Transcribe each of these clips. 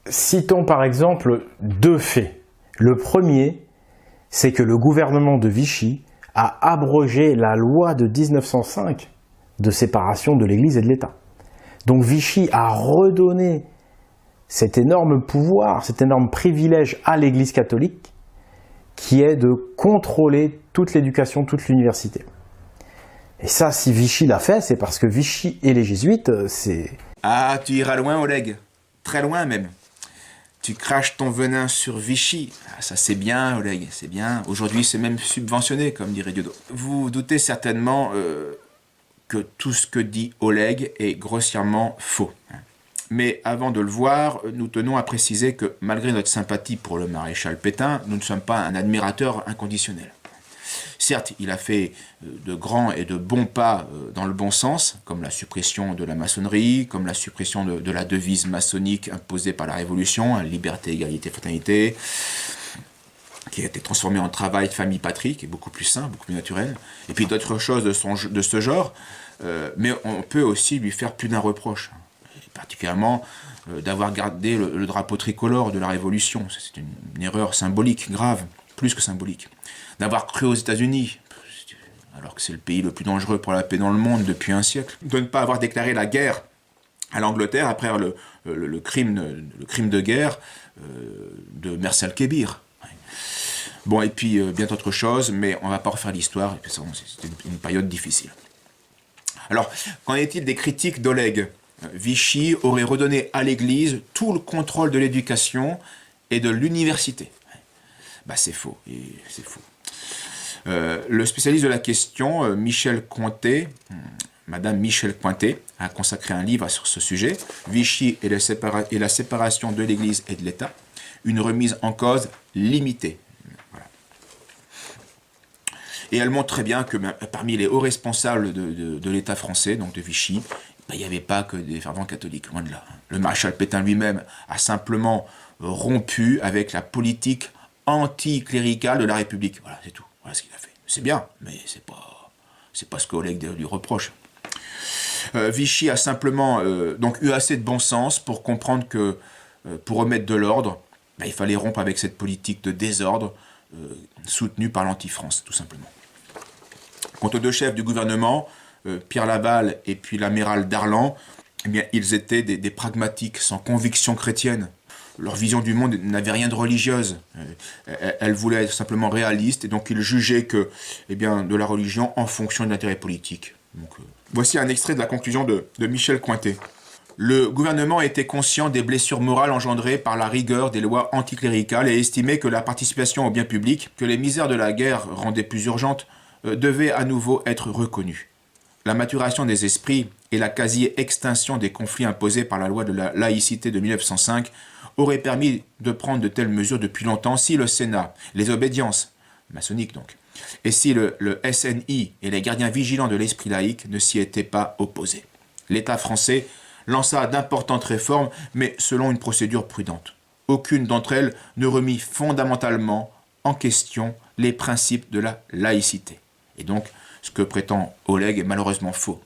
Citons par exemple 2 faits. Le premier, c'est que le gouvernement de Vichy a abrogé la loi de 1905 de séparation de l'Église et de l'État. Donc Vichy a redonné cet énorme pouvoir, cet énorme privilège à l'Église catholique qui est de contrôler toute l'éducation, toute l'université. Et ça, si Vichy l'a fait, c'est parce que Vichy et les jésuites, c'est... Ah, tu iras loin, Oleg. Très loin même. Tu craches ton venin sur Vichy. Ah, ça c'est bien, Oleg, c'est bien. Aujourd'hui, c'est même subventionné, comme dirait Dieudo. Vous doutez certainement que tout ce que dit Oleg est grossièrement faux. Mais avant de le voir, nous tenons à préciser que malgré notre sympathie pour le maréchal Pétain, nous ne sommes pas un admirateur inconditionnel. Certes, il a fait de grands et de bons pas dans le bon sens, comme la suppression de la maçonnerie, comme la suppression de la devise maçonnique imposée par la Révolution, liberté, égalité, fraternité, qui a été transformée en travail, famille, patrie, qui est beaucoup plus sain, beaucoup plus naturel, et puis d'autres choses de ce genre, mais on peut aussi lui faire plus d'un reproche, particulièrement d'avoir gardé le drapeau tricolore de la Révolution. C'est une erreur symbolique, grave, plus que symbolique. D'avoir cru aux États-Unis, alors que c'est le pays le plus dangereux pour la paix dans le monde depuis un siècle. De ne pas avoir déclaré la guerre à l'Angleterre après le crime de guerre de Mers el-Kébir. Bon, et puis bien d'autres choses, mais on ne va pas refaire l'histoire, c'est une période difficile. Alors, qu'en est-il des critiques d'Oleg ? Vichy aurait redonné à l'Église tout le contrôle de l'éducation et de l'université. Bah, c'est faux, c'est faux. Le spécialiste de la question, Michel Cointet, Madame Michel Cointet, a consacré un livre sur ce sujet, Vichy et la séparation de l'Église et de l'État, une remise en cause limitée. Voilà. Et elle montre très bien que parmi les hauts responsables de l'État français, donc de Vichy, il n'y avait pas que des fervents catholiques, loin de là. Le maréchal Pétain lui-même a simplement rompu avec la politique anticléricale de la République. Voilà, c'est tout. Voilà ce qu'il a fait. C'est bien, mais c'est pas ce qu'Oleg lui reproche. Vichy a simplement donc eu assez de bon sens pour comprendre que pour remettre de l'ordre, il fallait rompre avec cette politique de désordre soutenue par l'anti-France, tout simplement. Quant aux 2 chefs du gouvernement, Pierre Laval et puis l'amiral Darlan, eh bien, ils étaient des pragmatiques sans conviction chrétienne. Leur vision du monde n'avait rien de religieuse. Elle voulait être simplement réaliste, et donc ils jugeaient que, de la religion en fonction de l'intérêt politique. Donc, voici un extrait de la conclusion de Michel Cointet. Le gouvernement était conscient des blessures morales engendrées par la rigueur des lois anticléricales et estimait que la participation au bien public, que les misères de la guerre rendaient plus urgentes, devait à nouveau être reconnue. La maturation des esprits et la quasi-extinction des conflits imposés par la loi de la laïcité de 1905 auraient permis de prendre de telles mesures depuis longtemps si le Sénat, les obédiences, maçonniques donc, et si le SNI et les gardiens vigilants de l'esprit laïque ne s'y étaient pas opposés. L'État français lança d'importantes réformes, mais selon une procédure prudente. Aucune d'entre elles ne remit fondamentalement en question les principes de la laïcité. Et donc, ce que prétend Oleg est malheureusement faux.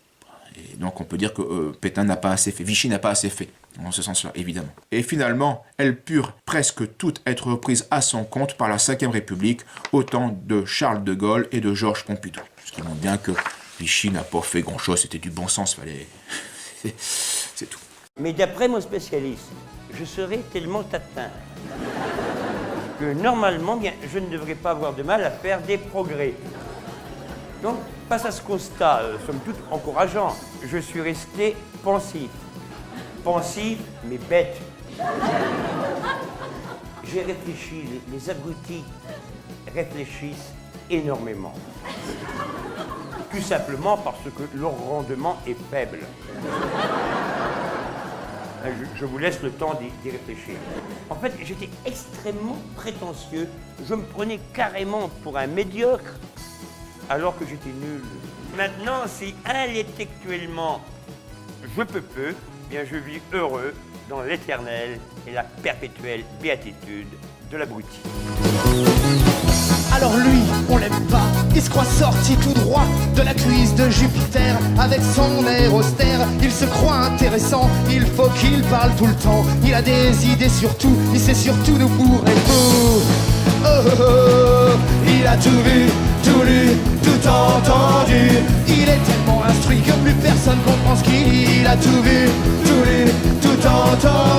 Et donc on peut dire que Pétain n'a pas assez fait, Vichy n'a pas assez fait, en ce sens-là, évidemment. Et finalement, elles purent presque toutes être reprises à son compte par la Ve République, au temps de Charles de Gaulle et de Georges Pompidou. Ce qui montre bien que Vichy n'a pas fait grand-chose, c'était du bon sens, fallait... c'est tout. Mais d'après mon spécialiste, je serai tellement atteint que normalement, je ne devrais pas avoir de mal à faire des progrès. Donc, face à ce constat, somme toute encourageant, je suis resté pensif. Pensif, mais bête. J'ai réfléchi, les abrutis réfléchissent énormément. Tout simplement parce que leur rendement est faible. Je vous laisse le temps d'y réfléchir. En fait, j'étais extrêmement prétentieux. Je me prenais carrément pour un médiocre, alors que j'étais nul. Maintenant, si intellectuellement je peux peu, bien je vis heureux dans l'éternelle et la perpétuelle béatitude de l'abruti. Alors lui, on l'aime pas, il se croit sorti tout droit de la cuisse de Jupiter. Avec son air austère, il se croit intéressant, il faut qu'il parle tout le temps. Il a des idées sur tout, il sait surtout nous bourrer fou. Oh, oh, oh, il a tout vu, tout lu, tout entendu. Il est tellement instruit que plus personne comprend ce qu'il a tout vu, tout lu, tout entendu.